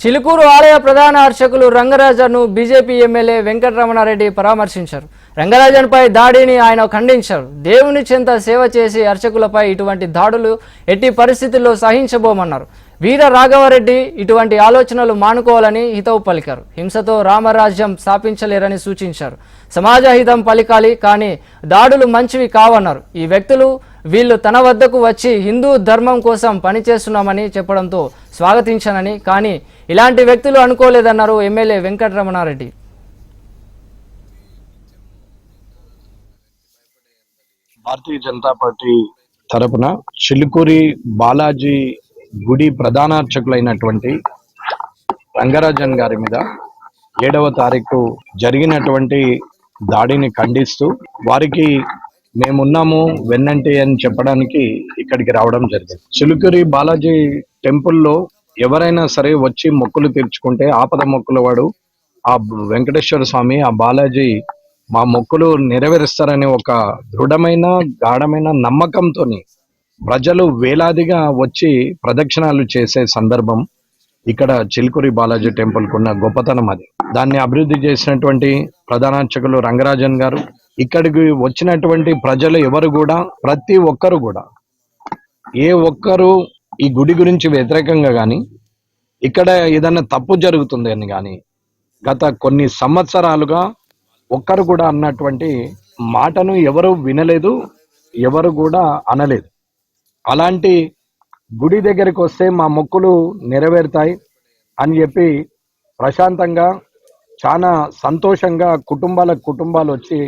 చిలుకూరు ఆలయ ప్రధాన అర్చకులు రంగరాజన్ను బీజేపీ ఎమ్మెల్యే వెంకటరమణారెడ్డి పరామర్శించారు. రంగరాజన్పై దాడిని ఆయన ఖండించారు. దేవుని చెంత సేవ చేసి అర్చకులపై ఇటువంటి దాడులు ఎట్టి పరిస్థితుల్లో సహించబోమన్నారు. వీర రాఘవరెడ్డి ఇటువంటి ఆలోచనలు మానుకోవాలని హితవు పలికారు. హింసతో రామరాజ్యం స్థాపించలేరని సూచించారు. సమాజ హితం పలికాలి, కానీ దాడులు మంచివి కావన్నారు. ఈ వ్యక్తులు వీళ్ళు తన వద్దకు వచ్చి హిందూ ధర్మం కోసం పనిచేస్తున్నామని చెప్పడంతో స్వాగతించానని, కానీ ఇలాంటి వ్యక్తులు అనుకోలేదన్నారు ఎమ్మెల్యే వెంకటరమణారెడ్డి. భారతీయ జనతా పార్టీ తరపున చిలుకూరి బాలాజీ గుడి ప్రధాన అర్చకులైనటువంటి రంగరాజన్ గారి మీద 7వ తారీఖు జరిగినటువంటి దాడిని ఖండిస్తూ వారికి మేమున్నాము వెన్నంటి అని చెప్పడానికి ఇక్కడికి రావడం జరిగింది. చిలుకూరి బాలాజీ టెంపుల్లో ఎవరైనా సరే వచ్చి మొక్కులు తీర్చుకుంటే ఆపద మొక్కుల వాడు ఆ వెంకటేశ్వర స్వామి, ఆ బాలాజీ మా మొక్కులు నెరవేరుస్తారనే ఒక దృఢమైన గాఢమైన నమ్మకంతో ప్రజలు వేలాదిగా వచ్చి ప్రదక్షిణాలు చేసే సందర్భం ఇక్కడ చిలుకూరి బాలాజీ టెంపుల్ కున్న గొప్పతనం అది. దాన్ని అభివృద్ధి చేసినటువంటి ప్రధానార్చకులు రంగరాజన్ గారు, ఇక్కడికి వచ్చినటువంటి ప్రజలు ఎవరు కూడా, ప్రతి ఒక్కరు కూడా, ఏ ఒక్కరు ఈ గుడి గురించి వ్యతిరేకంగా కానీ, ఇక్కడ ఏదన్నా తప్పు జరుగుతుంది అని కానీ గత కొన్ని సంవత్సరాలుగా ఒక్కరు కూడా అన్నటువంటి మాటను ఎవరు వినలేదు, ఎవరు కూడా అనలేదు. అలాంటి గుడి దగ్గరికి వస్తే మా మొక్కులు నెరవేరుతాయి అని చెప్పి ప్రశాంతంగా చాలా సంతోషంగా కుటుంబాలు వచ్చి